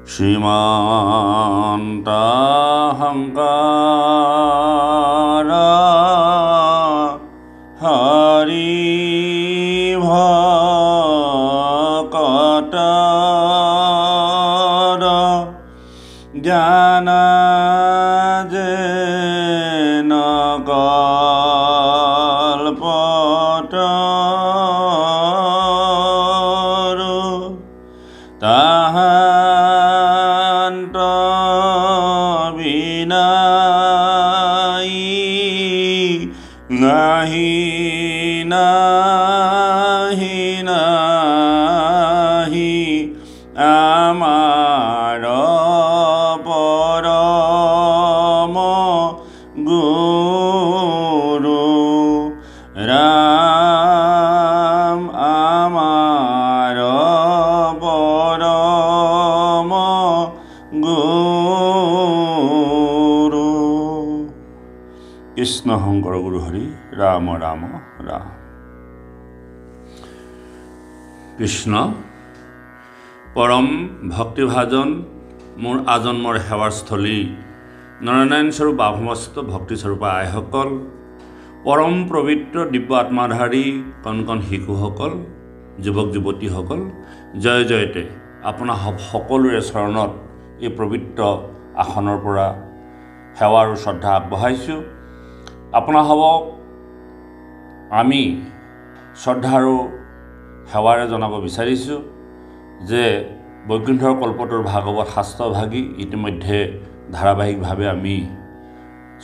শ্রীমন্তহংকারা হরি ভকটর জ্ঞান যেন কল্পতরু তাহান্ত বিনাই নাহি নাহি নাহি আমার পরম গুরু রাম আমার পরম গুরু। কৃষ্ণ শংকৰ গুৰু হৰি ৰাম ৰাম ৰাম। কৃষ্ণ পৰম ভক্তিভাজন মোৰ আজন্মৰ সেৱাৰ স্থলী নৰনাৰায়ণ স্বৰূপ আভমস্ত ভক্তিস্বৰূপ আইসকল, পৰম পবিত্ৰ দিব্য আত্মাধাৰী কণ কণ শিশুসকল, যুৱক যুৱতীসকল, জয় জয়তে আপোনাৰ সকলোৰে চৰণত এই পবিত্ৰ আসনৰ পৰা সেৱা আৰু শ্ৰদ্ধা আগবঢ়াইছোঁ। আপোনাসৱক আমি শ্ৰদ্ধা আৰু সেৱাৰে জনাব বিচাৰিছোঁ যে বৈকুণ্ঠৰ কল্পতৰুৰ ভাগৱত শাস্ত্ৰভাগী ইতিমধ্যে ধাৰাবাহিকভাৱে আমি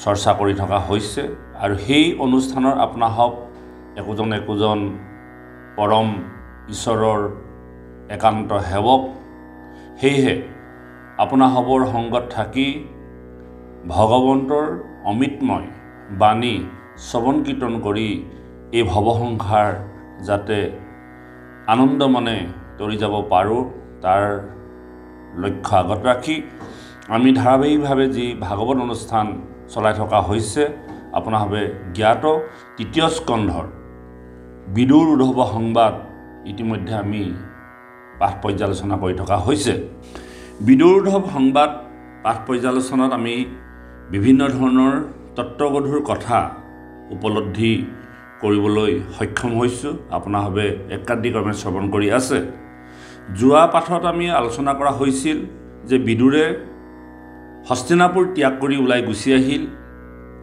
চৰ্চা কৰি থকা হৈছে আৰু সেই অনুষ্ঠানৰ আপোনাসক একোজন একোজন পৰম ঈশ্বৰৰ একান্ত সেৱক। সেয়েহে আপোনাসৱৰ সংগত থাকি ভগৱন্তৰ অমৃতময় বাণী শ্ৰৱণ কীৰ্তন কৰি এই ভৱসংসাৰ যাতে আনন্দ মনে তৰি যাব পাৰোঁ তাৰ লক্ষ্য আগত ৰাখি আমি ধাৰাবাহিকভাৱে যি ভাগৱত অনুষ্ঠান চলাই থকা হৈছে আপোনাভাৱে জ্ঞাত তৃতীয় স্কন্ধৰ বিদুৰ উদ্ধৱ সংবাদ ইতিমধ্যে আমি পাঠ পৰ্যালোচনা কৰি থকা হৈছে। বিদুৰ উদ্ধৱ সংবাদ পাঠ পৰ্যালোচনাত আমি বিভিন্ন ধৰণৰ তত্ত্বগধুৰ কথা উপলব্ধি কৰিবলৈ সক্ষম হৈছোঁ। আপোনাভাৱে একাধিক্ৰমে শ্ৰৱণ কৰি আছে। যোৱা পাঠত আমি আলোচনা কৰা হৈছিল যে বিদুৰে হস্তিনাপুৰ ত্যাগ কৰি ওলাই গুচি আহিল।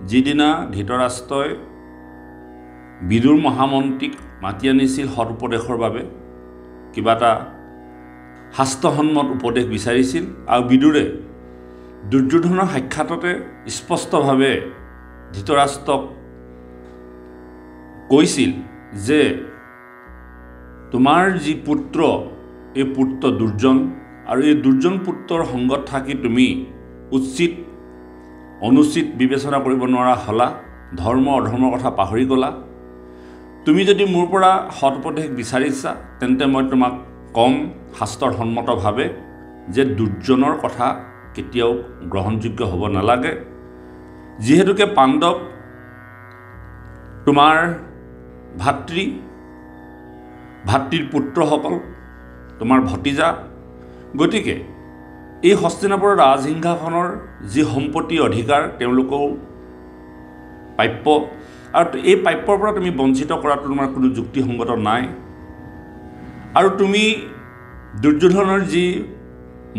যিদিনা ধৃতৰাষ্ট্ৰই বিদুৰ মহামন্ত্ৰীক মাতি আনিছিল সৎ উপদেশৰ বাবে, কিবা এটা শাস্ত্ৰসন্মত উপদেশ বিচাৰিছিল আৰু বিদুৰে দুৰ্যোধনৰ সাক্ষাততে স্পষ্টভাৱে ধৃতৰাষ্ট্ৰক কৈছিল যে তোমাৰ যি পুত্ৰ এই পুত্ৰ দুৰ্জন আৰু এই দুৰ্জন পুত্ৰৰ সংগত থাকি তুমি উচিত অনুচিত বিবেচনা কৰিব নোৱাৰা হলা, ধৰ্ম অধৰ্মৰ কথা পাহৰি গ'লা। তুমি যদি মোৰ পৰা সৎ উপদেশ বিচাৰিছা তেন্তে মই তোমাক কম শাস্ত্ৰৰ সন্মতভাৱে যে দুৰ্জনৰ কথা কেতিয়াও গ্ৰহণযোগ্য হ'ব নালাগে। যিহেতুকে পাণ্ডৱ তোমাৰ ভাতৃৰ পুত্ৰসকল তোমাৰ ভতিজা, গতিকে এই হস্তিনাপুৰৰ ৰাজসিংহাসনৰ যি সম্পত্তি অধিকাৰ তেওঁলোকেও প্ৰাপ্য আৰু এই প্ৰাপ্যৰ পৰা তুমি বঞ্চিত কৰাটো তোমাৰ কোনো যুক্তিসংগত নাই। আৰু তুমি দুৰ্যোধনৰ যি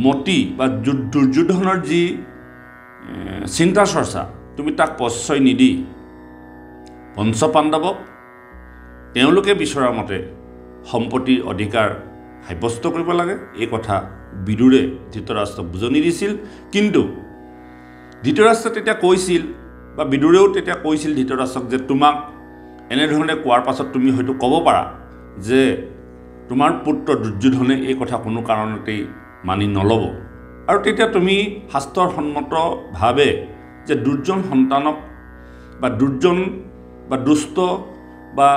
মতি বা দুৰ্যোধনৰ যি চিন্তা চৰ্চা তুমি তাক প্ৰশ্ৰয় নিদি পঞ্চপাণ্ডৱক তেওঁলোকে বিচৰা মতে সম্পত্তিৰ অধিকাৰ সাব্যস্ত কৰিব লাগে, এই কথা বিদুৰে ধৃতৰাষ্ট্ৰক বুজনি দিছিল। কিন্তু ধৃতৰাষ্ট্ৰই তেতিয়া কৈছিল বা বিদুৰেও তেতিয়া কৈছিল ধৃতৰাষ্ট্ৰক যে তোমাক এনেধৰণে কোৱাৰ পাছত তুমি হয়তো ক'ব পাৰা যে তোমাৰ পুত্ৰ দুৰ্যোধনে এই কথা কোনো কাৰণতেই মানি নল'ব আৰু তেতিয়া তুমি শাস্ত্ৰৰ সন্মতভাৱে যে দুৰ্জন সন্তানক বা দুৰ্জন বা দুষ্ট বা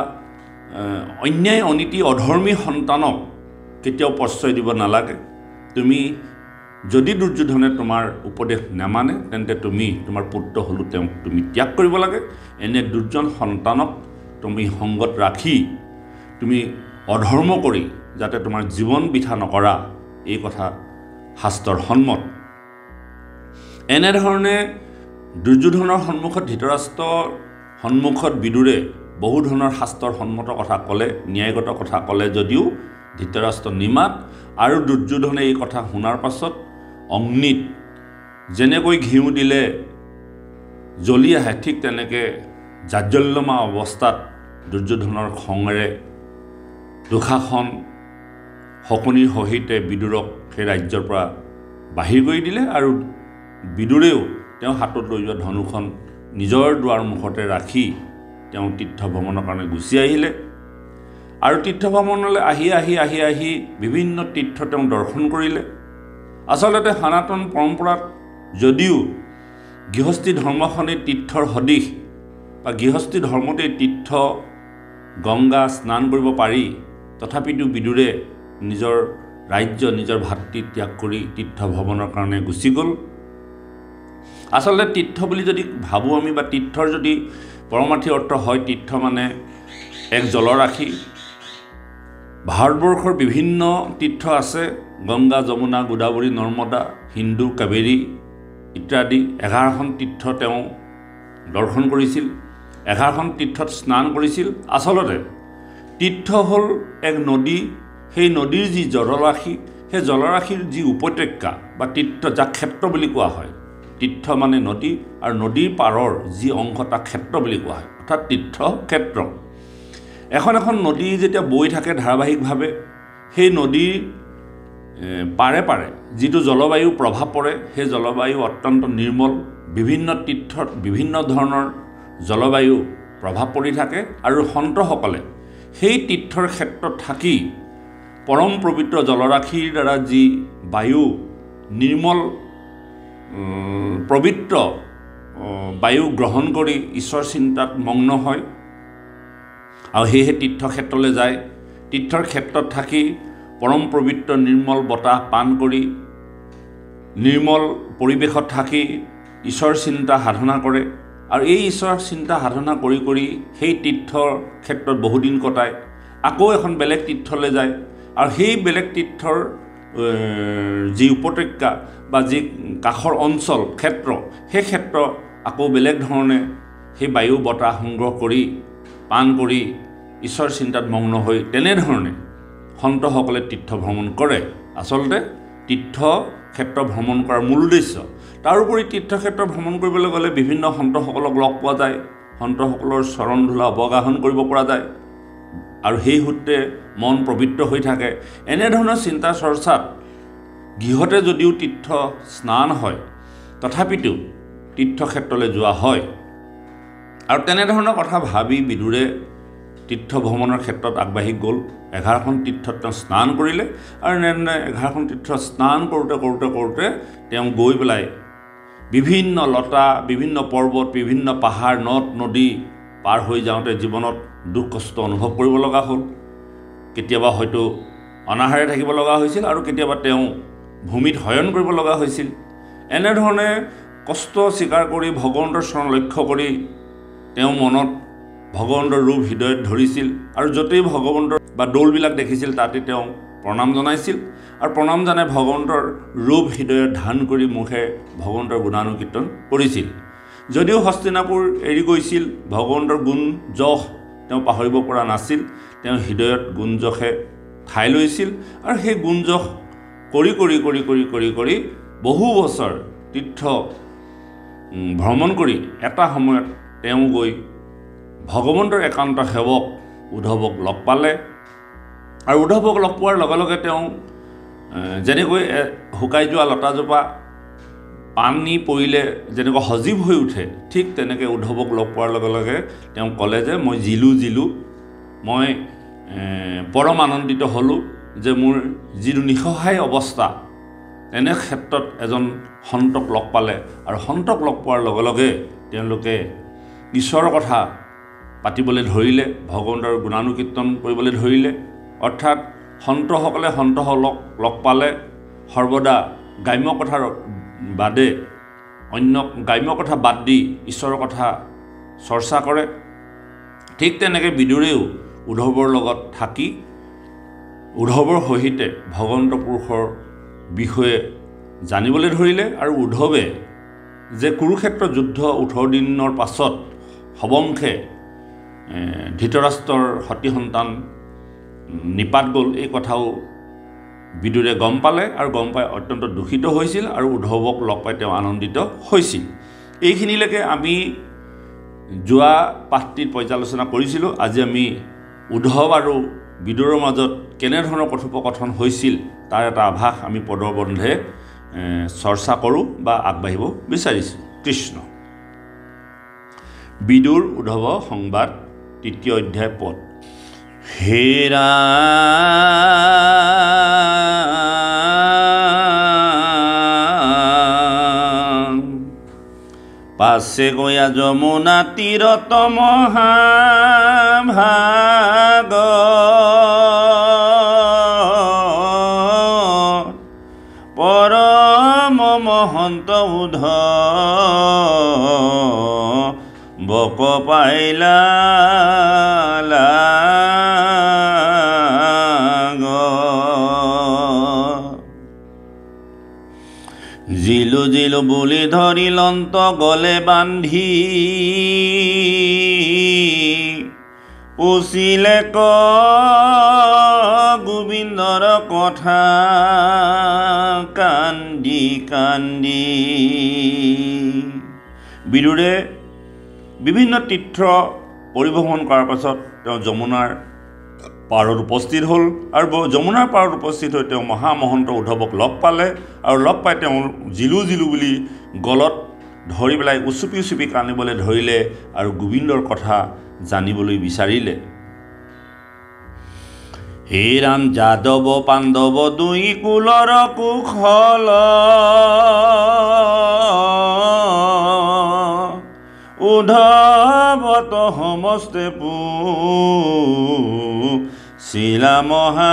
অন্যায় অনীতি অধৰ্মী সন্তানক কেতিয়াও প্ৰশ্ৰয় দিব নালাগে। তুমি যদি দুৰ্যোধনে তোমাৰ উপদেশ নামানে তেন্তে তুমি তোমাৰ পুত্ৰ হ'লেও তেওঁক তুমি ত্যাগ কৰিব লাগে। এনে দুৰ্জন সন্তানক তুমি সংগত ৰাখি তুমি অধৰ্ম কৰি যাতে তোমাৰ জীৱন বৃথা নকৰা এই কথা শাস্ত্ৰৰ সন্মত। এনেধৰণে দুৰ্যোধনৰ সন্মুখত ধৃতৰাষ্ট্ৰৰ সন্মুখত বিদুৰে বহু ধৰণৰ শাস্ত্ৰৰ সন্মত কথা ক'লে, ন্যায়গত কথা ক'লে যদিও ধৃতৰাষ্ট্ৰ নিমাত আৰু দুৰ্যোধনে এই কথা শুনাৰ পাছত অগ্নিত যেনেকৈ ঘিউ দিলে জ্বলি আহে, ঠিক তেনেকৈ জাজ্জল্যমা অৱস্থাত দুৰ্যোধনৰ খঙেৰে দুষাখন শকুনিৰ সহিতে বিদুৰক সেই ৰাজ্যৰ পৰা বাহিৰ কৰি দিলে আৰু বিদুৰেও তেওঁ হাতত লৈ যোৱা ধনুখন নিজৰ দুৱাৰ মুখতে ৰাখি তেওঁ তীৰ্থ ভ্ৰমণৰ কাৰণে গুচি আহিলে। আৰু তীৰ্থ ভ্ৰমণলৈ আহি বিভিন্ন তীৰ্থ তেওঁ দৰ্শন কৰিলে। আচলতে সনাতন পৰম্পৰাত যদিও গৃহস্থী ধৰ্মখনেই তীৰ্থৰ সদৃশ বা গৃহস্থী ধৰ্মতেই তীৰ্থ গংগা স্নান কৰিব পাৰি, তথাপিতো বিদুৰে নিজৰ ৰাজ্য নিজৰ ভাতৃ ত্যাগ কৰি তীৰ্থ ভ্ৰমণৰ কাৰণে গুচি গ'ল। আচলতে তীৰ্থ বুলি যদি ভাবোঁ আমি, বা তীৰ্থৰ যদি পৰমাৰ্থী অৰ্থ হয়, তীৰ্থ মানে এক জলৰাশি। ভাৰতবৰ্ষৰ বিভিন্ন তীৰ্থ আছে, গংগা, যমুনা, গোদাবৰী, নৰ্মদা, সিন্ধু, কাবেৰী ইত্যাদি 11খন তীৰ্থ তেওঁ দৰ্শন কৰিছিল, 11খন তীৰ্থত স্নান কৰিছিল। আচলতে তীৰ্থ হ'ল এক নদী, সেই নদীৰ যি জলৰাশি, সেই জলৰাশিৰ যি উপত্যকা বা তীৰ্থ, যাক ক্ষেত্ৰ বুলি কোৱা হয়। তীৰ্থ মানে নদী, আৰু নদীৰ পাৰৰ যি অংশ তাক ক্ষেত্ৰ বুলি কোৱা হয়, অৰ্থাৎ তীৰ্থ ক্ষেত্ৰ। এখন নদী যেতিয়া বৈ থাকে ধাৰাবাহিকভাৱে, সেই নদীৰ পাৰে পাৰে যিটো জলবায়ু প্ৰভাৱ পৰে, সেই জলবায়ু অত্যন্ত নিৰ্মল। বিভিন্ন তীৰ্থত বিভিন্ন ধৰণৰ জলবায়ু প্ৰভাৱ পৰি থাকে, আৰু সন্তসকলে সেই তীৰ্থৰ ক্ষেত্ৰত থাকি পৰম পবিত্ৰ জলৰাশিৰ দ্বাৰা যি বায়ু, নিৰ্মল পবিত্ৰ বায়ু গ্ৰহণ কৰি ঈশ্বৰ চিন্তাত মগ্ন হয়, আৰু সেয়েহে তীৰ্থক্ষেত্ৰলৈ যায়। তীৰ্থৰ ক্ষেত্ৰত থাকি পৰম পবিত্ৰ নিৰ্মল বতাহ পান কৰি, নিৰ্মল পৰিৱেশত থাকি ঈশ্বৰ চিন্তা সাধনা কৰে, আৰু এই ঈশ্বৰ চিন্তা সাধনা কৰি কৰি সেই তীৰ্থৰ ক্ষেত্ৰত বহুদিন কটায়। আকৌ এখন বেলেগ তীৰ্থলৈ যায়, আৰু সেই বেলেগ তীৰ্থৰ যি উপত্যকা বা যি কাষৰ অঞ্চল ক্ষেত্ৰ, সেই ক্ষেত্ৰ আকৌ বেলেগ ধৰণে সেই বায়ু বতাহ সংগ্ৰহ কৰি পান কৰি ঈশ্বৰ চিন্তাত মগ্ন হৈ তেনেধৰণে সন্তসকলে তীৰ্থ ভ্ৰমণ কৰে। আচলতে তীৰ্থক্ষেত্ৰ ভ্ৰমণ কৰাৰ মূল উদ্দেশ্য। তাৰোপৰি তীৰ্থক্ষেত্ৰ ভ্ৰমণ কৰিবলৈ গ'লে বিভিন্ন সন্তসকলক লগ পোৱা যায়, সন্তসকলৰ চৰণ ধূলা অৱগাহন কৰিব পৰা যায়, আৰু সেই সূত্ৰে মন পবিত্ৰ হৈ থাকে। এনেধৰণৰ চিন্তা চৰ্চাত গৃহতে যদিও তীৰ্থ স্নান হয়, তথাপিতো তীৰ্থক্ষেত্ৰলৈ যোৱা হয়। আৰু তেনেধৰণৰ কথা ভাবি বিদুৰে তীৰ্থ ভ্ৰমণৰ ক্ষেত্ৰত আগবাঢ়ি গ'ল। 11খন তীৰ্থত তেওঁ স্নান কৰিলে, আৰু এনেধৰণে 11খন তীৰ্থত স্নান কৰোঁতে তেওঁ গৈ পেলাই বিভিন্ন লতা, বিভিন্ন পৰ্বত, বিভিন্ন পাহাৰ, নদ নদী পাৰ হৈ যাওঁতে জীৱনত দুখ কষ্ট অনুভৱ কৰিব লগা হ'ল। কেতিয়াবা হয়তো অনাহাৰে থাকিব লগা হৈছিল, আৰু কেতিয়াবা তেওঁ ভূমিত শয়ন কৰিব লগা হৈছিল। এনেধৰণে কষ্ট স্বীকাৰ কৰি ভগৱন্তৰ চৰণ লক্ষ্য কৰি তেওঁ মনত ভগৱন্তৰ ৰূপ হৃদয়ত ধৰিছিল, আৰু য'তেই ভগৱন্তৰ বা দৌলবিলাক দেখিছিল তাতে তেওঁ প্ৰণাম জনাইছিল, আৰু প্ৰণাম জানাই ভগৱন্তৰ ৰূপ হৃদয়ত ধাৰণ কৰি মুখে ভগৱন্তৰ গুণানুকীৰ্তন কৰিছিল। যদিও হস্তিনাপুৰ এৰি গৈছিল, ভগৱন্তৰ গুণ যশ তেওঁ পাহৰিব পৰা নাছিল। তেওঁ হৃদয়ত গুণ যশে ঠাই লৈছিল, আৰু সেই গুণ যশ কৰি কৰি কৰি কৰি কৰি কৰি বহু বছৰ তীৰ্থ ভ্ৰমণ কৰি এটা সময়ত তেওঁ গৈ ভগৱন্তৰ একান্ত সেৱক উদ্ধৱক লগ পালে, আৰু উদ্ধৱক লগ পোৱাৰ লগে লগে তেওঁ যেনেকৈ শুকাই যোৱা লতাজোপা পানী পৰিলে যেনেকৈ সজীৱ হৈ উঠে, ঠিক তেনেকৈ উদ্ধৱক লগ পোৱাৰ লগে লগে তেওঁ ক'লে যে মই জিলো মই পৰম আনন্দিত হ'লোঁ যে মোৰ যিটো নিসহায় অৱস্থা, তেনে ক্ষেত্ৰত এজন সন্তক লগ পালে, আৰু সন্তক লগ পোৱাৰ লগে লগে তেওঁলোকে ঈশ্বৰৰ কথা পাতিবলৈ ধৰিলে, ভগৱন্তৰ গুণানুকীৰ্তন কৰিবলৈ ধৰিলে। অৰ্থাৎ সন্তসকলে সন্তসকলক লগ পালে সৰ্বদা গ্ৰাম্য কথাৰ বাদে অন্য গ্ৰাম্য কথা বাদ দি ঈশ্বৰৰ কথা চৰ্চা কৰে। ঠিক তেনেকৈ বিদুৰেও উদ্ধৱৰ লগত থাকি উদ্ধৱৰ সহিতে ভগৱন্ত পুৰুষৰ বিষয়ে জানিবলৈ ধৰিলে আৰু উদ্ধৱে যে কুৰুক্ষেত্ৰ যুদ্ধ 18 দিনৰ পাছত হবংখে ধৃতৰাষ্ট্ৰৰ সতী সন্তান নিপাত গ'ল এই কথাও বিদুৰে গম পালে আৰু গম পাই অত্যন্ত দুখিত হৈছিল আৰু উদ্ধৱক লগ পাই তেওঁ আনন্দিত হৈছিল। এইখিনিলৈকে আমি যোৱা পাঠটিত পৰ্যালোচনা কৰিছিলোঁ। আজি আমি উদ্ধৱ আৰু বিদুৰৰ মাজত কেনেধৰণৰ কথোপকথন হৈছিল তাৰ এটা আভাস আমি পদৰ বন্ধে চৰ্চা কৰোঁ বা আগবাঢ়িব বিচাৰিছোঁ। কৃষ্ণ। বিদুৰ উদ্ধৱ সংবাদ 3 অধ্যায় পদ। হে ৰাম পাছে গয়া যমুনা তীৰত মহাভাগ পৰম মহন্ত উদ্ধৱক পাইলা জিলু জিলু বুলি ধৰি লন্ত গলে বান্ধি পুছিলে ক গোবিন্দৰ কথা কান্দি কান্দি। বিদুৰে বিভিন্ন তীৰ্থ পৰিভ্ৰমণ কৰাৰ পাছত তেওঁ যমুনাৰ পাৰত উপস্থিত হ'ল আৰু যমুনাৰ পাৰত উপস্থিত হৈ তেওঁ মহামহন্ত উদ্ধৱক লগ পালে আৰু লগ পাই তেওঁ জিলু জিলু বুলি গলত ধৰি পেলাই উচুপি উচুপি কান্দিবলৈ ধৰিলে আৰু গোবিন্দৰ কথা জানিবলৈ বিচাৰিলে। হে ৰাম যাদৱ পাণ্ডৱ দুই কুলৰ কুশল উদ্ধৱত সমস্তে শিলা মহাবল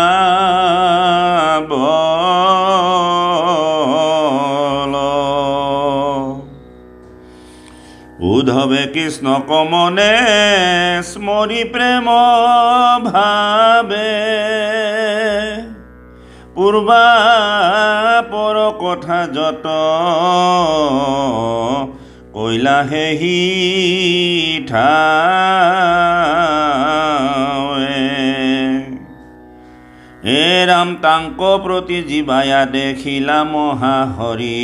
উদ্ধৱে কৃষ্ণক মনে স্মৰি প্ৰেম ভাবে পূৰ্বাপৰ কথা যত কৈলা হেহি ঠাৱে হে ৰাম তাংক প্ৰতি জীৱায়া দেখিলা মহাহৰি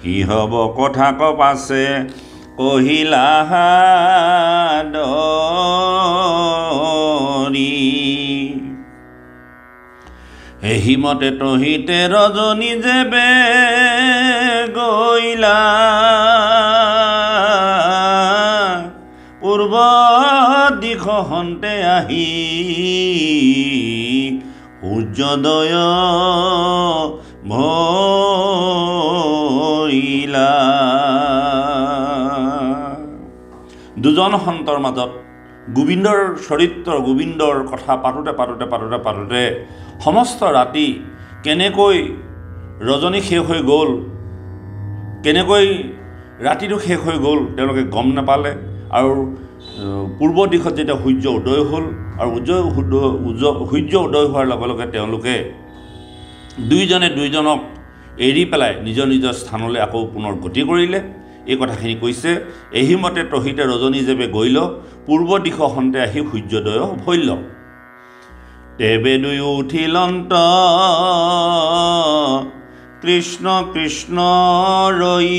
হি হব কথা কপাছে কহিলা দৰি এহিমতে তহিতে ৰজনী যেবে গইলা পূৰ্ব দিশ হন্তে আহি সূৰ্যোদয় ভইলা। দুজন সন্তৰ মাজত গোবিন্দৰ চৰিত্ৰ গোবিন্দৰ কথা পাতোতে পাতোতে পাতোতে পাতোতে সমস্ত ৰাতি কেনেকৈ ৰজনী শেষ হৈ গ'ল, কেনেকৈ ৰাতিটো শেষ হৈ গ'ল তেওঁলোকে গম নাপালে। আৰু পূৰ্ব দিশত যেতিয়া সূৰ্য উদয় হ'ল আৰু সূৰ্য উদয় হোৱাৰ লগে লগে তেওঁলোকে দুইজনে দুইজনক এৰি পেলাই নিজৰ নিজৰ স্থানলৈ আকৌ পুনৰ গতি কৰিলে। এই কথাখিনি কৈছে এহিমতে তহিতে ৰজনী যেবে গইল পূৰ্ব দিশ হন্তে আহি সূৰ্যোদয় ভইল তেবে দুয়ো উঠিলন্ত কৃষ্ণ কৃষ্ণ ৰই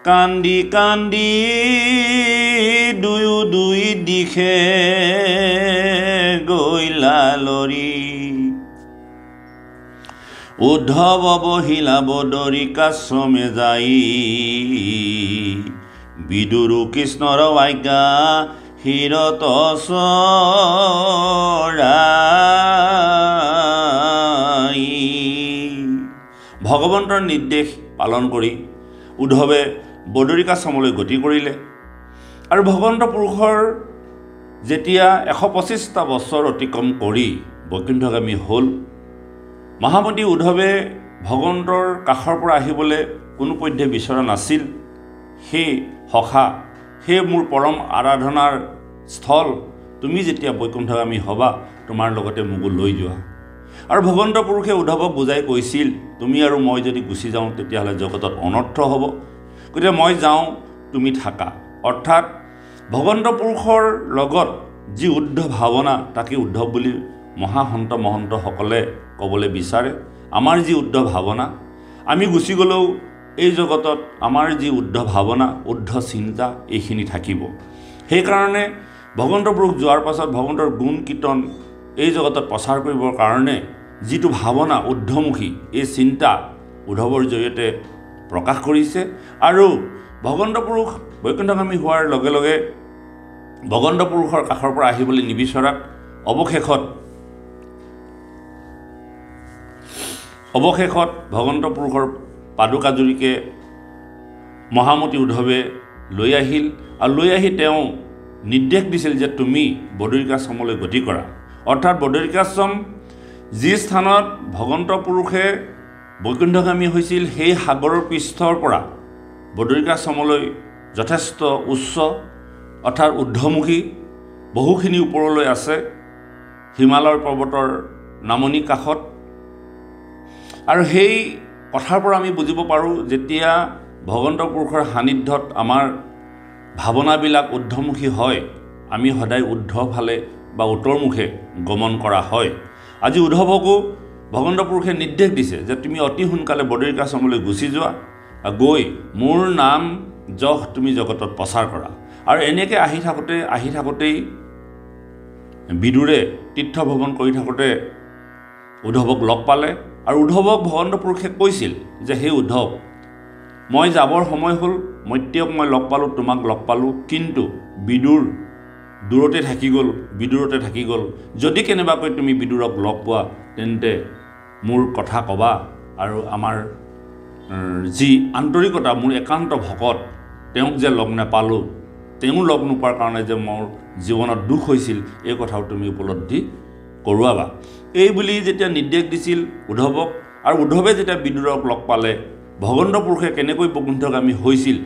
কান্দি কান্দি দুয়ো দুই দিশে গইলা লৰি উদ্ধৱ বহিলা বদৰি কাশ্ৰমে যাই বিদুৰু কৃষ্ণৰ আজ্ঞা হিৰত চৰাই ভগৱন্তৰ নিৰ্দেশ পালন কৰি উদ্ধৱে বদৰিকাশ্ৰমলৈ গতি কৰিলে। আৰু ভগৱন্ত পুৰুষৰ যেতিয়া 125টা বছৰ অতিক্ৰম কৰি বৈকুণ্ঠগামী হ'ল মহামতী উদ্ধৱে ভগৱন্তৰ কাষৰ পৰা আহিবলৈ কোনোপধ্যে বিচৰা নাছিল। সেই সখা সেই মোৰ পৰম আৰাধনাৰ স্থল তুমি যেতিয়া বৈকুণ্ঠগামী হবা তোমাৰ লগতে মোকো লৈ যোৱা। আৰু ভগৱন্ত পুৰুষে উদ্ধৱক বুজাই কৈছিল তুমি আৰু মই যদি গুচি যাওঁ তেতিয়াহ'লে জগতত অনৰ্থ হ'ব, গতিকে মই যাওঁ তুমি থাকা। অৰ্থাৎ ভগৱন্ত পুৰুষৰ লগত যি উদ্ধ ভাৱনা তাকে উদ্ধৱ বুলি মহাসন্ত মহন্তসকলে ক'বলৈ বিচাৰে। আমাৰ যি উদ্ধ ভাৱনা, আমি গুচি গ'লেও এই জগতত আমাৰ যি উদ্ধ ভাৱনা উদ্ধ চিন্তা এইখিনি থাকিব। সেইকাৰণে ভগৱন্ত পুৰুষ যোৱাৰ পাছত ভগৱন্তৰ গুণ কীৰ্তন এই জগতত প্ৰচাৰ কৰিবৰ কাৰণে যিটো ভাৱনা উদ্ধমুখী এই চিন্তা উদ্ধৱৰ জৰিয়তে প্ৰকাশ কৰিছে। আৰু ভগৱন্ত পুৰুষ বৈকুণ্ঠগামী হোৱাৰ লগে লগে ভগৱন্ত পুৰুষৰ কাষৰ পৰা আহিবলৈ নিবিচৰাত অৱশেষত ভগৱন্ত পুৰুষৰ পাদুকাজুৰিকে মহামতী উদ্ধৱে লৈ আহিল। আৰু লৈ আহি তেওঁ নিৰ্দেশ দিছিল যে তুমি বদৰিকাশ্ৰমলৈ গতি কৰা। অৰ্থাৎ বদৰিকাশ্ৰম যি স্থানত ভগৱন্ত পুৰুষে বৈকুণ্ঠগামী হৈছিল সেই সাগৰৰ পৃষ্ঠৰ পৰা বদৰিকাশ্ৰমলৈ যথেষ্ট উচ্চ অৰ্থাৎ ঊৰ্ধ্বমুখী, বহুখিনি ওপৰলৈ আছে হিমালয় পৰ্বতৰ নামনি কাষত। আৰু সেই কথাৰ পৰা আমি বুজিব পাৰোঁ যেতিয়া ভগৱন্ত পুৰুষৰ সান্নিধ্যত আমাৰ ভাৱনাবিলাক ঊৰ্ধ্বমুখী হয় আমি সদায় ঊৰ্ধ্বফালে বা উত্তৰমুখে গমন কৰা হয়। আজি উদ্ধৱকো ভগৱন্ত পুৰুষে নিৰ্দেশ দিছে যে তুমি অতি সোনকালে বদৰিকাশ্ৰমলৈ গুচি যোৱা, গৈ মোৰ নাম যশ তুমি জগতত প্ৰচাৰ কৰা। আৰু এনেকৈ আহি থাকোঁতেই বিদুৰে তীৰ্থভ্ৰমণ কৰি থাকোঁতে উদ্ধৱক লগ পালে। আৰু উদ্ধৱক ভগৱন্ত পুৰুষে কৈছিল যে হে উদ্ধৱ, মই যাবৰ সময় হ'ল, মৈত্ৰেয়ক মই লগ পালোঁ, তোমাক লগ পালোঁ, কিন্তু বিদুৰ দূৰতে থাকি গ'ল। যদি কেনেবাকৈ তুমি বিদুৰক লগ পোৱা তেন্তে মোৰ কথা ক'বা। আৰু আমাৰ যি আন্তৰিকতা, মোৰ একান্ত ভকত, তেওঁক যে লগ নাপালোঁ, তেওঁ লগ নোপোৱাৰ কাৰণে যে মোৰ জীৱনত দুখ হৈছিল, এই কথাও তুমি উপলব্ধি কৰোৱাবা। এই বুলি যেতিয়া নিৰ্দেশ দিছিল উদ্ধৱক, আৰু উদ্ধৱে যেতিয়া বিদুৰক লগ পালে ভগৱন্ত পুৰুষে কেনেকৈ বৈকুণ্ঠগামী হৈছিল,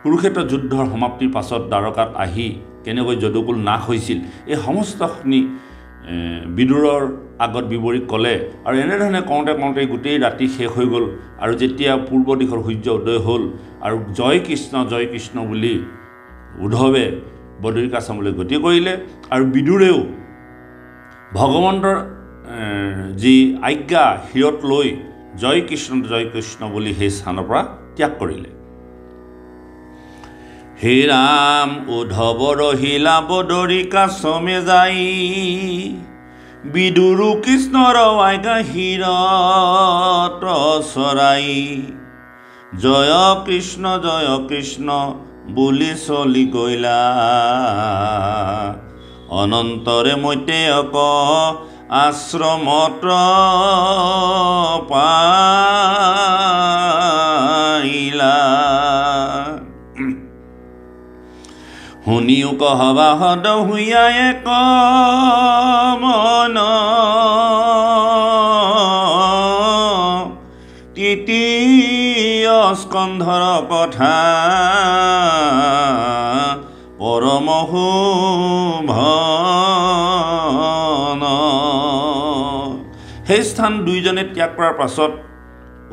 কুৰুক্ষেত্ৰ যুদ্ধৰ সমাপ্তিৰ পাছত দ্বাৰকাত আহি কেনেকৈ যদুকুল নাশ হৈছিল, এই সমস্তখিনি বিদুৰৰ আগত বিৱৰি ক'লে। আৰু এনেধৰণে কওঁতে গোটেই ৰাতি শেষ হৈ গ'ল। আৰু যেতিয়া পূৰ্ব দিশৰ সূৰ্য উদয় হ'ল আৰু জয় কৃষ্ণ বুলি উদ্ধৱে বদৰিকাশ্ৰমলৈ গতি কৰিলে। আৰু বিদুৰেও ভগৱন্তৰ যি আজ্ঞা শিৰত লৈ জয় কৃষ্ণ বুলি সেই স্থানৰ পৰা ত্যাগ কৰিলে। হে ৰাম উদ্ধৱ ৰহিলা বদৰিকাশ্ৰমে যাই, বিদুৰু কৃষ্ণৰ আজ্ঞা শিৰত চৰাই, জয় কৃষ্ণ বুলি চলি গইলা, অনন্তৰে মৈত্ৰেয়ক আশ্ৰমত পাইলা। শুনিও কহবাহত হুইয়া এক মন, তৃতীয় স্কন্ধৰ কথা পৰম শোভন। সেই স্থান দুইজনে ত্যাগ কৰাৰ পাছত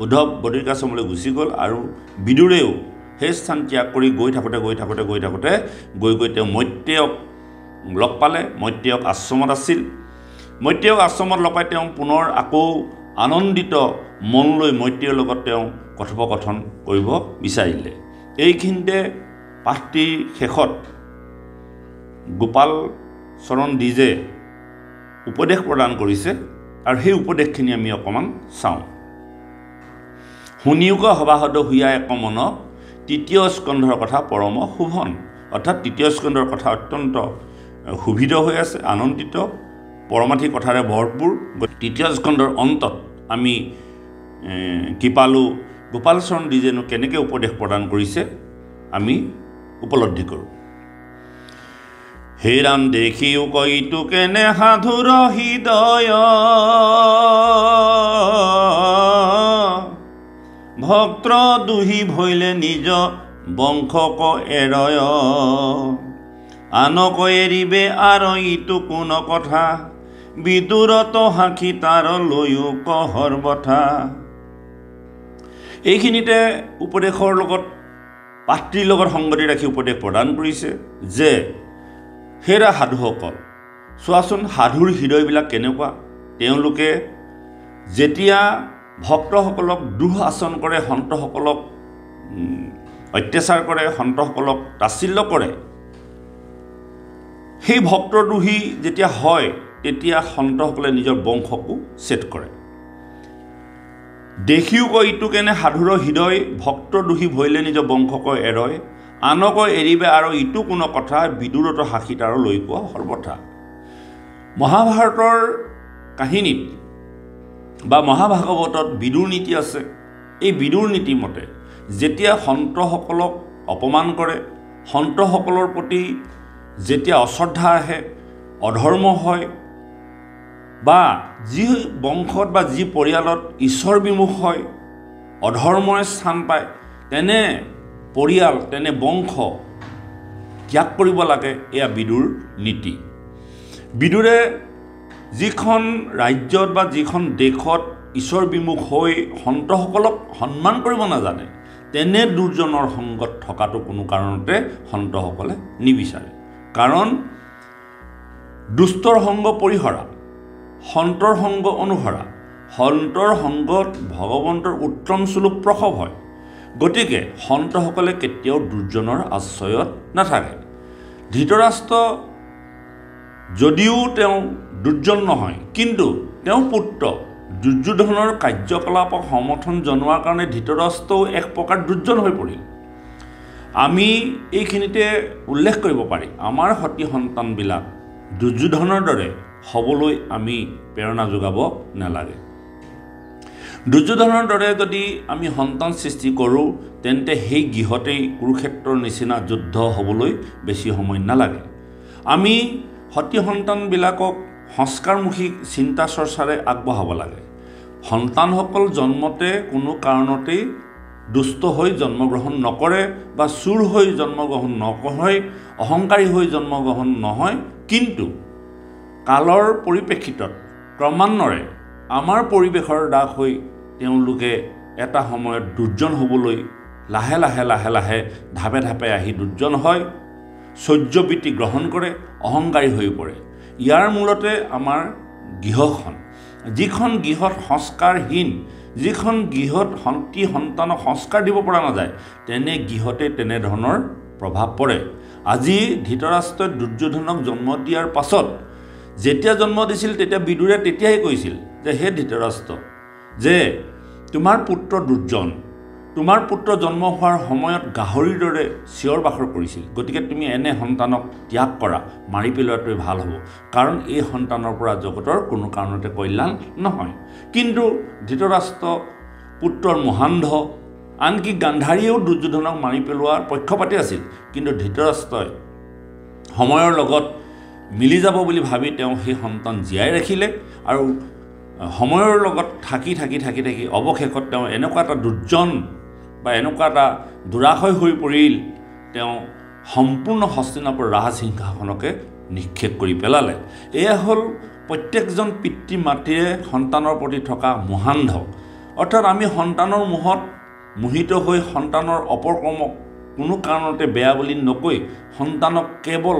উদ্ধৱ বদৰিকাশ্ৰমলৈ গুচি গ'ল। আৰু বিদুৰেও সেই স্থান ত্যাগ কৰি গৈ থাকোঁতে তেওঁ মৈত্ৰেয়ক লগ পালে। মৈত্ৰেয়ক আশ্ৰমত আছিল। মৈত্ৰেয়ক আশ্ৰমত লগ পাই তেওঁ পুনৰ আকৌ আনন্দিত মন লৈ মৈত্ৰেয়ৰ লগত তেওঁ কথোপকথন কৰিব বিচাৰিলে। এইখিনিতে পাঠটিৰ শেষত গোপাল চৰণ দ্বিজে উপদেশ প্ৰদান কৰিছে, আৰু সেই উপদেশখিনি আমি অকণমান চাওঁ। শুনিওক সবাহত হুইয়া এক মন, তৃতীয় স্কন্ধৰ কথা পৰম শোভন। অৰ্থাৎ তৃতীয় স্কন্ধৰ কথা অত্যন্ত শোভিত হৈ আছে, আনন্দিত, পৰমাৰ্থিক কথাৰে ভৰপূৰ। তৃতীয় স্কন্ধৰ অন্তত আমি কি পালোঁ, গোপাল চৰণ দ্বিজেনো কেনেকৈ উপদেশ প্ৰদান কৰিছে আমি উপলব্ধি কৰোঁ। হে ৰাম দেখিও কৈতো কেনে সাধুৰ হৃদয়, ভক্ত দুহি ভৈলে নিজ বংশক এৰয়, আনক এৰিবে আৰু ইটো কোন কথা বিদুৰত সাক্ষী তাৰ লৈও কহৰ বঠা। এইখিনিতে উপদেশৰ লগত পাত্ৰীৰ লগত সংগতি ৰাখি উপদেশ প্ৰদান কৰিছে যে হেৰা সাধুসকল, চোৱাচোন সাধুৰ হৃদয়বিলাক কেনেকুৱা। তেওঁলোকে যেতিয়া ভক্তসকলক দুখ আচৰণ কৰে, সন্তসকলক অত্যাচাৰ কৰে, সন্তসকলক তাচ্ছিল্য কৰে, সেই ভক্তদ্ৰোহী যেতিয়া হয় তেতিয়া সন্তসকলে নিজৰ বংশকো ছেদ কৰে। দেখিও কয় ইটো কেনে সাধুৰ হৃদয়, ভক্তদ্ৰোহী ভৈলে নিজৰ বংশক এৰয়। আনক এৰিবে আৰু ইটো কোনো কথা বিদুৰত সাক্ষী তাৰ লৈ কোৱা সৰ্বথা। মহাভাৰতৰ কাহিনীত বা মহাভাগৱতত বিদুৰ নীতি আছে। এই বিদুৰ নীতি মতে যেতিয়া সন্তসকলক অপমান কৰে, সন্তসকলৰ প্ৰতি যেতিয়া অশ্ৰদ্ধা আহে, অধৰ্ম হয়, বা যি বংশত বা যি পৰিয়ালত ঈশ্বৰ বিমুখ হয়, অধৰ্মৰে স্থান পায়, তেনে পৰিয়াল তেনে বংশ ত্যাগ কৰিব লাগে। এয়া বিদুৰ নীতি। বিদুৰে যিখন ৰাজ্যত বা যিখন দেশত ঈশ্বৰ বিমুখ হৈ সন্তসকলক সন্মান কৰিব নাজানে, তেনে দুৰ্জনৰ সংগত থকাটো কোনো কাৰণতে সন্তসকলে নিবিচাৰে। কাৰণ দুষ্টৰ সংগ পৰিহৰা, সন্তৰ সংগ অনুসৰা। সন্তৰ সংগত ভগৱন্তৰ উত্তম স্বৰূপ প্ৰসৱ হয়। গতিকে সন্তসকলে কেতিয়াও দুৰ্জনৰ আশ্ৰয়ত নাথাকে। ধৃতৰাষ্ট্ৰ যদিও তেওঁ দুৰ্জন নহয়, কিন্তু তেওঁ পুত্ৰ দুৰ্যোধনৰ কাৰ্যকলাপক সমৰ্থন জনোৱাৰ কাৰণে ধৃতৰাষ্ট্ৰও এক প্ৰকাৰ দুৰ্জন হৈ পৰিল। আমি এইখিনিতে উল্লেখ কৰিব পাৰি, আমাৰ সতি সন্তানবিলাক দুৰ্যোধনৰ দৰে হ'বলৈ আমি প্ৰেৰণা যোগাব নালাগে। দুৰ্যোধনৰ দৰে যদি আমি সন্তান সৃষ্টি কৰোঁ, তেন্তে সেই গৃহতেই কুৰুক্ষেত্ৰৰ নিচিনা যুদ্ধ হ'বলৈ বেছি সময় নালাগে। আমি সতি সন্তানবিলাকক সংস্কাৰমুখী চিন্তা চৰ্চাৰে আগবঢ়াব লাগে। সন্তানসকল জন্মতে কোনো কাৰণতেই দুষ্ট হৈ জন্মগ্ৰহণ নকৰে বা চুৰ হৈ জন্মগ্ৰহণ নকৰে, অহংকাৰী হৈ জন্মগ্ৰহণ নহয়। কিন্তু কালৰ পৰিপ্ৰেক্ষিতত ক্ৰমান্বয়ে আমাৰ পৰিৱেশৰ দাস হৈ তেওঁলোকে এটা সময়ত দুৰ্জন হ'বলৈ লাহে লাহে লাহে লাহে ধাপে ধাপে আহি দুৰ্জন হয়, শৌৰ্যবৃত্তি গ্ৰহণ কৰে, অহংকাৰী হৈ পৰে। ইয়াৰ মূলতে আমাৰ গৃহখন, যিখন গৃহত সংস্কাৰহীন, যিখন গৃহত সন্তানক সংস্কাৰ দিব পৰা নাযায়, তেনে গৃহতে তেনেধৰণৰ প্ৰভাৱ পৰে। আজি ধৃতৰাষ্ট্ৰই দুৰ্যোধনক জন্ম দিয়াৰ পাছত যেতিয়া জন্ম দিছিল, তেতিয়া বিদুৰে তেতিয়াই কৈছিল যে হে ধৃতৰাষ্ট্ৰ, যে তোমাৰ পুত্ৰ দুৰ্জন, তোমাৰ পুত্ৰ জন্ম হোৱাৰ সময়ত গাহৰিৰ দৰে চিঞৰ বাখৰ কৰিছিল। গতিকে তুমি এনে সন্তানক ত্যাগ কৰা, মাৰি পেলোৱাটোৱে ভাল হ'ব, কাৰণ এই সন্তানৰ পৰা জগতৰ কোনো কাৰণতে কল্যাণ নহয়। কিন্তু ধৃতৰাষ্ট্ৰ পুত্ৰৰ মহান্ধ, আনকি গান্ধাৰীয়েও দুৰ্যোধনক মাৰি পেলোৱাৰ পক্ষপাতি আছিল। কিন্তু ধৃতৰাষ্ট্ৰই সময়ৰ লগত মিলি যাব বুলি ভাবি তেওঁ সেই সন্তান জীয়াই ৰাখিলে, আৰু সময়ৰ লগত থাকি থাকি থাকি থাকি অৱশেষত তেওঁ এনেকুৱা এটা দুৰ্জন বা এনেকুৱা এটা দুৰাশয় হৈ পৰিল, তেওঁ সম্পূৰ্ণ হস্তিনাপুৰ ৰাজসিংহাসনকে নিক্ষেপ কৰি পেলালে। এয়া হ'ল প্ৰত্যেকজন পিতৃ মাতৃয়ে সন্তানৰ প্ৰতি থকা মোহান্ধ। অৰ্থাৎ আমি সন্তানৰ মোহত মোহিত হৈ সন্তানৰ অপকৰ্মক কোনো কাৰণতে বেয়া বুলি নকৈ সন্তানক কেৱল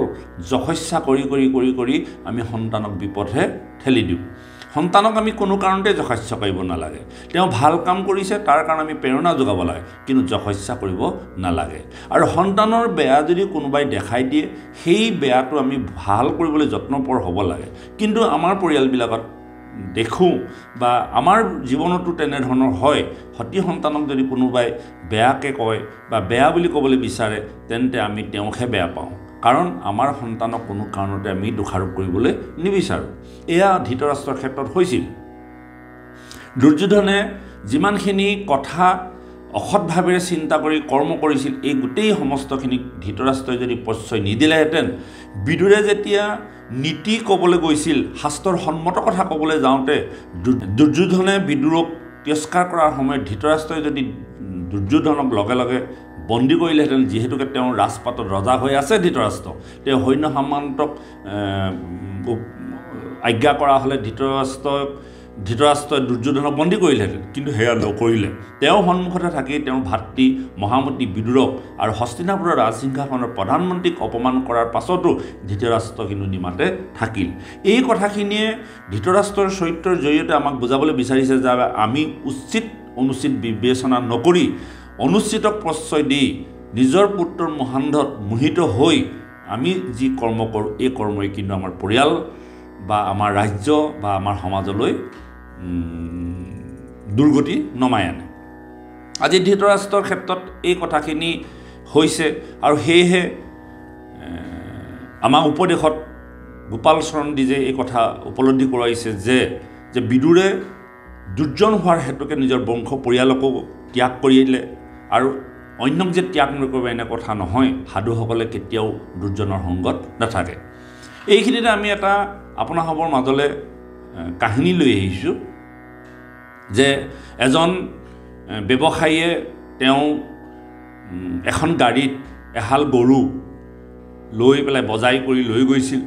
যশস্যা কৰি কৰি কৰি কৰি আমি সন্তানক বিপথে ঠেলি দিওঁ। সন্তানক আমি কোনো কাৰণতে যশস্যা কৰিব নালাগে। তেওঁ ভাল কাম কৰিছে তাৰ কাৰণে আমি প্ৰেৰণা যোগাব লাগে, কিন্তু যশস্যা কৰিব নালাগে। আৰু সন্তানৰ বেয়া যদি কোনোবাই দেখাই দিয়ে, সেই বেয়াটো আমি ভাল কৰিবলৈ যত্নপৰ হ'ব লাগে। কিন্তু আমাৰ পৰিয়ালবিলাকত দেখোঁ বা আমাৰ জীৱনতো তেনেধৰণৰ হয়, সতি সন্তানক যদি কোনোবাই বেয়াকৈ কয় বা বেয়া বুলি ক'বলৈ বিচাৰে, তেন্তে আমি তেওঁকহে বেয়া পাওঁ, কাৰণ আমাৰ সন্তানক কোনো কাৰণতে আমি দোষাৰোপ কৰিবলৈ নিবিচাৰোঁ। এয়া ধৃতৰাষ্ট্ৰৰ ক্ষেত্ৰত হৈছিল। দুৰ্যোধনে যিমানখিনি কথা অসৎভাৱেৰে চিন্তা কৰি কৰ্ম কৰিছিল, এই গোটেই সমস্তখিনিক ধৃতৰাষ্ট্ৰই যদি প্ৰশ্ৰয় নিদিলেহেঁতেন, বিদুৰে যেতিয়া নীতি ক'বলৈ গৈছিল, শাস্ত্ৰৰ সন্মত কথা ক'বলৈ যাওঁতে দুৰ্যোধনে বিদুৰক তিৰস্কাৰ কৰাৰ সময়ত ধৃতৰাষ্ট্ৰই যদি দুৰ্যোধনক লগে লগে বন্দী কৰিলেহেঁতেন, যিহেতুকে তেওঁ ৰাজপাটত ৰজা হৈ আছে ধৃতৰাষ্ট্ৰ, তেওঁ সৈন্য সামন্তক আজ্ঞা কৰা হ'লে ধৃতৰাষ্ট্ৰই দুৰ্যোধনক বন্দী কৰিলেহেঁতেন, কিন্তু সেয়া নকৰিলে। তেওঁৰ সন্মুখতে থাকি তেওঁৰ ভাতৃ মহামতী বিদুৰক আৰু হস্তিনাপুৰৰ ৰাজসিংহাসনৰ প্ৰধানমন্ত্ৰীক অপমান কৰাৰ পাছতো ধৃতৰাষ্ট্ৰ কিন্তু নিমাতে থাকিল। এই কথাখিনিয়ে ধৃতৰাষ্ট্ৰৰ চৰিত্ৰৰ জৰিয়তে আমাক বুজাবলৈ বিচাৰিছে যে আমি উচিত অনুচিত বিবেচনা নকৰি অনুচিতক প্ৰশ্ৰয় দি নিজৰ পুত্ৰৰ মহান্ধত মোহিত হৈ আমি যি কৰ্ম কৰোঁ, এই কৰ্মই কিন্তু আমাৰ পৰিয়াল বা আমাৰ ৰাজ্য বা আমাৰ সমাজলৈ দুৰ্গতি নমাই আনে। আজি ধৃতৰাষ্ট্ৰৰ ক্ষেত্ৰত এই কথাখিনি হৈছে, আৰু সেয়েহে আমাৰ উপদেশত গোপাল চৰণ দিজে এই কথা উপলব্ধি কৰাইছে যে বিদুৰে দুৰ্জন হোৱাৰ হেতুকে নিজৰ বংশ পৰিয়ালকো ত্যাগ কৰিলে, আৰু অন্যক যে ত্যাগ নকৰিব এনে কথা নহয়। সাধুসকলে কেতিয়াও দুৰ্জনৰ সংগত নাথাকে। এইখিনিতে আমি এটা আপোনালোকৰ মাজলৈ কাহিনী লৈ আহিছোঁ যে এজন ব্যৱসায়ীয়ে তেওঁ এখন গাড়ীত এহাল গৰু লৈ পেলাই বজাই কৰি লৈ গৈছিল।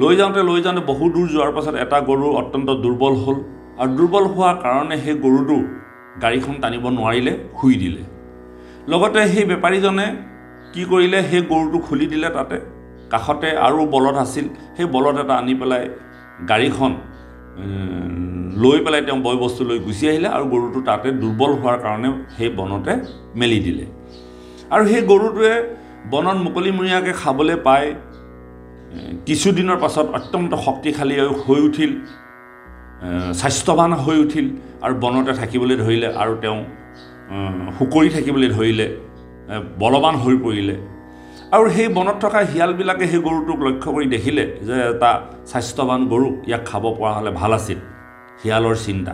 লৈ যাওঁতে বহু দূৰ যোৱাৰ পাছত এটা গৰু অত্যন্ত দুৰ্বল হ'ল, আৰু দুৰ্বল হোৱাৰ কাৰণে সেই গৰুটো গাড়ীখন টানিব নোৱাৰিলে, শুই দিলে। লগতে সেই বেপাৰীজনে কি কৰিলে, সেই গৰুটো খুলি দিলে। তাতে কাষতে আৰু বলদ আছিল, সেই বলদ এটা আনি পেলাই গাড়ীখন লৈ পেলাই তেওঁ বয় বস্তু লৈ গুচি আহিলে, আৰু গৰুটো তাতে দুৰ্বল হোৱাৰ কাৰণে সেই বনতে মেলি দিলে। আৰু সেই গৰুটোৱে বনত মুকলিমূৰীয়াকৈ খাবলৈ পাই কিছুদিনৰ পাছত অত্যন্ত শক্তিশালী হৈ উঠিল, স্বাস্থ্যৱান হৈ উঠিল, আৰু বনতে থাকিবলৈ ধৰিলে, আৰু তেওঁ শুকৰি থাকিবলৈ ধৰিলে, বলৱান হৈ পৰিলে। আৰু সেই বনত থকা শিয়ালবিলাকে সেই গৰুটোক লক্ষ্য কৰি দেখিলে যে এটা স্বাস্থ্যৱান গৰু, ইয়াক খাব পৰা হ'লে ভাল আছিল। শিয়ালৰ চিন্তা,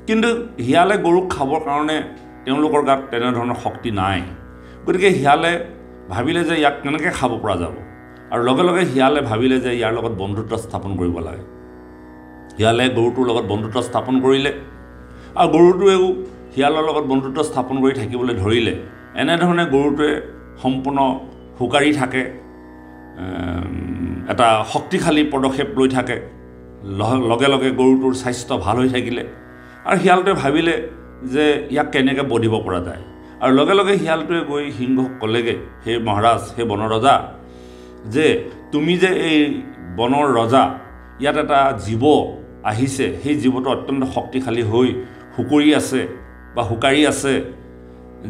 কিন্তু শিয়ালে গৰুক খাবৰ কাৰণে তেওঁলোকৰ গাত তেনেধৰণৰ শক্তি নাই। গতিকে শিয়ালে ভাবিলে যে ইয়াক কেনেকৈ খাব পৰা যাব, আৰু লগে লগে শিয়ালে ভাবিলে যে ইয়াৰ লগত বন্ধুত্ব স্থাপন কৰিব লাগে। শিয়ালে গৰুটোৰ লগত বন্ধুত্ব স্থাপন কৰিলে, আৰু গৰুটোৱেও শিয়ালৰ লগত বন্ধুত্ব স্থাপন কৰি থাকিবলৈ ধৰিলে। এনেধৰণে গৰুটোৱে সম্পূৰ্ণ শুকাৰি থাকে, এটা শক্তিশালী পদক্ষেপ লৈ থাকে। লগে লগে গৰুটোৰ স্বাস্থ্য ভাল হৈ থাকিলে, আৰু শিয়ালটোৱে ভাবিলে যে ইয়াক কেনেকৈ বধিব পৰা যায়। আৰু লগে লগে শিয়ালটোৱে গৈ সিংহক ক'লেগৈ, হে মহাৰাজ, হে বনৰ ৰজা, যে তুমি যে এই বনৰ ৰজা, ইয়াত এটা জীৱ আহিছে, সেই জীৱটো অত্যন্ত শক্তিশালী হৈ শুকৰি আছে বা শুকাৰি আছে,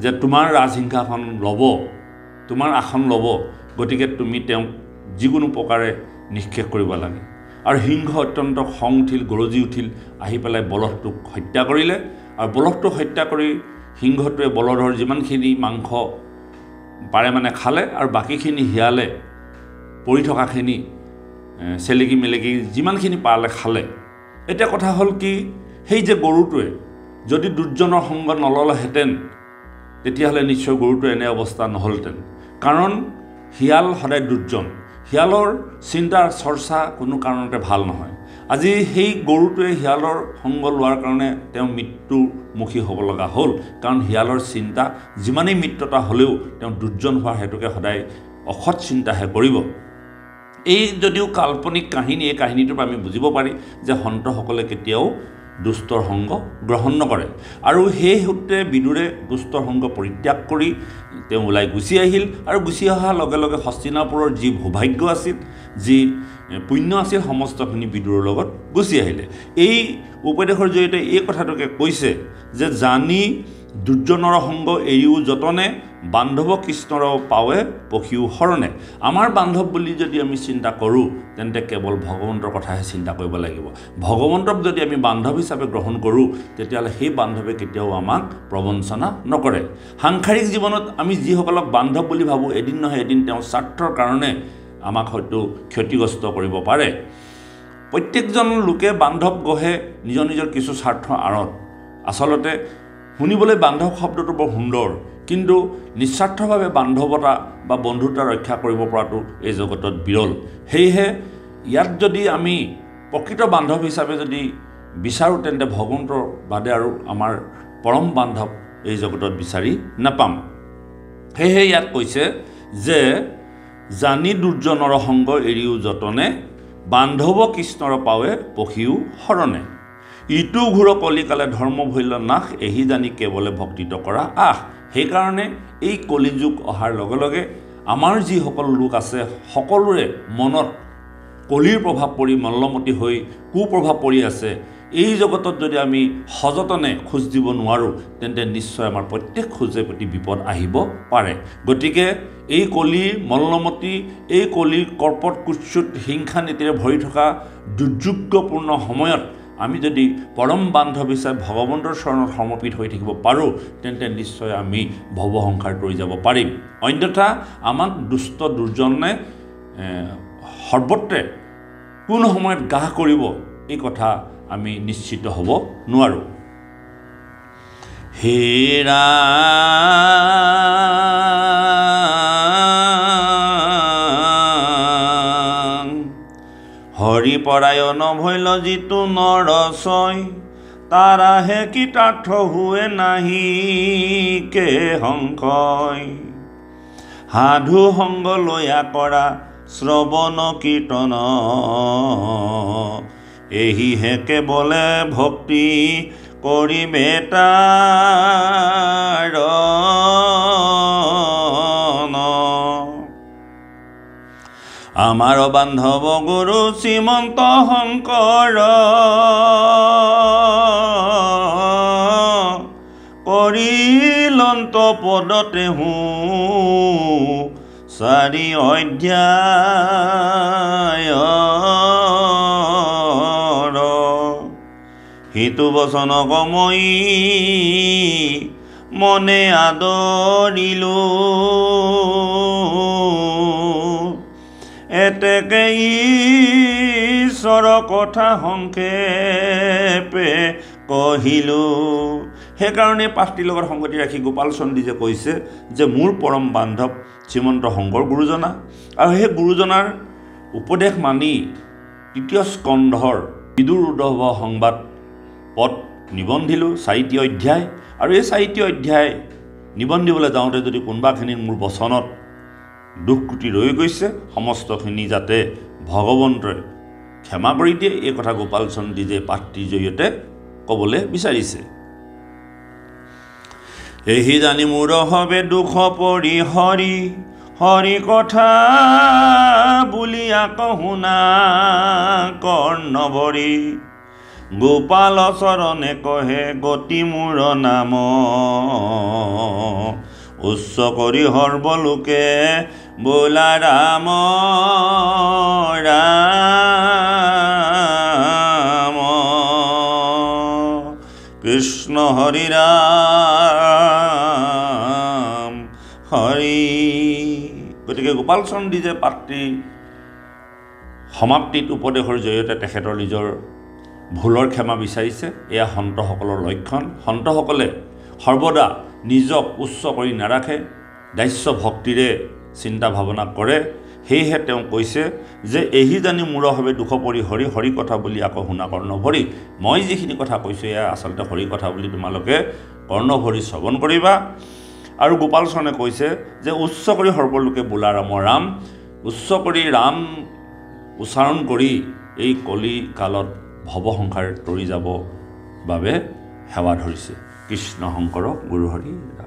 যে তোমাৰ ৰাজসিংহাসন ল'ব, তোমাৰ আসন ল'ব। গতিকে তুমি তেওঁক যিকোনো প্ৰকাৰে নিক্ষেপ কৰিব লাগে। আৰু সিংহ অত্যন্ত খং উঠিল, গৰজি উঠিল, আহি পেলাই বলদটোক হত্যা কৰিলে। আৰু বলদটোক হত্যা কৰি সিংহটোৱে বলদৰ যিমানখিনি মাংস পাৰে মানে খালে, আৰু বাকীখিনি শিয়ালে পৰি থকাখিনি চেলেকি মেলেকি যিমানখিনি পালে খালে। এতিয়া কথা হ'ল কি, সেই যে গৰুটোৱে যদি দুৰ্জনৰ সংগ নল'লেহেঁতেন, তেতিয়াহ'লে নিশ্চয় গৰুটোৰ এনে অৱস্থা নহ'লহেঁতেন। কাৰণ শিয়াল সদায় দুৰ্জন, শিয়ালৰ চিন্তাৰ চৰ্চা কোনো কাৰণতে ভাল নহয়। আজি সেই গৰুটোৱে শিয়ালৰ সংগ লোৱাৰ কাৰণে তেওঁ মৃত্যুমুখী হ'ব লগা হ'ল। কাৰণ শিয়ালৰ চিন্তা যিমানেই মিত্ৰতা হ'লেও তেওঁ দুৰ্জন হোৱাৰ হেতুকে সদায় অসৎ চিন্তাহে কৰিব। এই যদিও কাল্পনিক কাহিনী, এই কাহিনীটোৰ পৰা আমি বুজিব পাৰি যে সন্তসকলে কেতিয়াও দুষ্টৰ সংগ গ্ৰহণ নকৰে। আৰু সেই সূত্ৰে বিদুৰে দুষ্টৰ সংগ পৰিত্যাগ কৰি তেওঁ ওলাই গুচি আহিল, আৰু গুচি অহাৰ লগে লগে হস্তিনাপুৰৰ যি সৌভাগ্য আছিল, যি পুণ্য আছিল, সমস্তখিনি বিদুৰৰ লগত গুচি আহিলে। এই উপদেশৰ জৰিয়তে এই কথাটোকে কৈছে যে জানি দুৰ্জনৰ সংগ এৰিও যতনে, বান্ধৱ কৃষ্ণৰ পাৱে পখিও শৰণে। আমাৰ বান্ধৱ বুলি যদি আমি চিন্তা কৰোঁ, তেন্তে কেৱল ভগৱন্তৰ কথাহে চিন্তা কৰিব লাগিব। ভগৱন্তক যদি আমি বান্ধৱ হিচাপে গ্ৰহণ কৰোঁ, তেতিয়াহ'লে সেই বান্ধৱে কেতিয়াও আমাক প্ৰবঞ্চনা নকৰে। সাংসাৰিক জীৱনত আমি যিসকলক বান্ধৱ বুলি ভাবোঁ, এদিন নহয় এদিন তেওঁ স্বাৰ্থৰ কাৰণে আমাক হয়তো ক্ষতিগ্ৰস্ত কৰিব পাৰে। প্ৰত্যেকজন লোকে বান্ধৱ গঢ়ে নিজৰ নিজৰ কিছু স্বাৰ্থৰ আঁৰত। আচলতে শুনিবলৈ বান্ধৱ শব্দটো বৰ সুন্দৰ, কিন্তু নিস্বাৰ্থভাৱে বান্ধৱতা বা বন্ধুতা ৰক্ষা কৰিব পৰাটো এই জগতত বিৰল। সেয়েহে ইয়াত যদি আমি প্ৰকৃত বান্ধৱ হিচাপে যদি বিচাৰোঁ, তেন্তে ভগৱন্তৰ বাদে আৰু আমাৰ পৰম বান্ধৱ এই জগতত বিচাৰি নাপাম। সেয়েহে ইয়াত কৈছে যে জানি দুৰ্জনৰ সংগ এৰিও যতনে বান্ধৱ কৃষ্ণৰ পাৱে পখিও শৰণে ইটো ঘূৰ কলিকালে ধৰ্ম ভৈল্য নাশ এহি জানি কেৱলে ভক্তিত কৰা আহ সেইকাৰণে এই কলিযুগ অহাৰ লগে লগে আমাৰ যিসকল লোক আছে সকলোৰে মনত কলিৰ প্ৰভাৱ পৰি মল্লমতি হৈ কুপ্ৰভাৱ পৰি আছে এই জগতত যদি আমি সযতনে খোজ দিব নোৱাৰোঁ তেন্তে নিশ্চয় আমাৰ প্ৰত্যেক খোজে প্ৰতি বিপদ আহিব পাৰে গতিকে এই কলিৰ মল্লমতি এই কলিৰ কৰ্পট কুৎসুত হিংসা নীতিৰে ভৰি থকা দুৰ্যোগ্যপূৰ্ণ সময়ত আমি যদি পৰম বান্ধৱ হিচাপে ভগৱন্তৰ চৰণত সমৰ্পিত হৈ থাকিব পাৰোঁ তেন্তে নিশ্চয় আমি ভৱসংসাৰত ৰৈ যাব পাৰিম অন্যথা আমাক দুষ্ট দুৰ্জনে সৰ্বত্ৰে কোন সময়ত গাহ কৰিব এই কথা আমি নিশ্চিত হ'ব নোৱাৰোঁ হে ৰাম হৰি পৰায়ণ ভৈল যিটো নৰচয় তাৰাহে কৃতাৰ্থ হুৱে নাহি কে সংশয় সাধু সংগ লয়া কৰা শ্ৰৱণ কীৰ্তন এহিহে কেৱলে ভক্তি কৰিবে তাৰণ আমাৰ বান্ধৱ গুৰু শ্ৰীমন্ত শংকৰ কৰিলন্ত পদতে চাৰি অধ্যায় হিতু বচন কমই মনে আদৰিলো এতেকে ঈশ্বৰ কথা সংক্ষেপে কহিলো সেইকাৰণে পাঠটিৰ লগত সংগতি ৰাখি গোপাল চন্দীজে কৈছে যে মোৰ পৰম বান্ধৱ শ্ৰীমন্ত শংকৰ গুৰুজনা আৰু সেই গুৰুজনাৰ উপদেশ মানি তৃতীয় স্কন্ধৰ বিদুৰ উদ্ধৱ সংবাদ পদ নিবন্ধিলোঁ 4টি অধ্যায় আৰু এই 4টি অধ্যায় নিবন্ধিবলৈ যাওঁতে যদি কোনোবাখিনিত মোৰ বচনত দুখ ক্ৰুটি ৰৈ গৈছে সমস্তখিনি যাতে ভগৱন্তই ক্ষমা কৰি দিয়ে এই কথা গোপাল চন্দীজে পাঠটিৰ জৰিয়তে ক'বলৈ বিচাৰিছে এহি জানি মোৰ হবে দুখ পৰি হৰি হৰি কথা বুলি আকৌ শুনা কৰ্ণবৰী গোপাল চৰণে কহে গতি মোৰ নাম উচ্চ কৰি সৰ্বলোকে বোলা ৰাম ৰাম কৃষ্ণ হৰি ৰাম হৰি গতিকে গোপাল চন্দীজে পাঠটি সমাপ্তিত উপদেশৰ জৰিয়তে তেখেতৰ নিজৰ ভুলৰ ক্ষমা বিচাৰিছে এয়া সন্তসকলৰ লক্ষণ সন্তসকলে সৰ্বদা নিজক উচ্চ কৰি নাৰাখে দাস্য ভক্তিৰে চিন্তা ভাৱনা কৰে সেয়েহে তেওঁ কৈছে যে এহি জানি মূৰ হবে দুখ পৰি হৰি হৰি কথা বুলি আকৌ শুনা কৰ্ণভৰি মই যিখিনি কথা কৈছোঁ এয়া আচলতে হৰি কথা বুলি তোমালোকে কৰ্ণভৰি শ্ৰৱণ কৰিবা আৰু গোপাল চৰণে কৈছে যে উচ্চ কৰি সৰ্বলোকে বোলা ৰাম ৰাম উচ্চ কৰি ৰাম উচ্চাৰণ কৰি এই কলি কালত ভৱসংসাৰ তৰি যাব বাবে সেৱা ধৰিছে কৃষ্ণ শংকৰ গুৰু হৰি ৰাম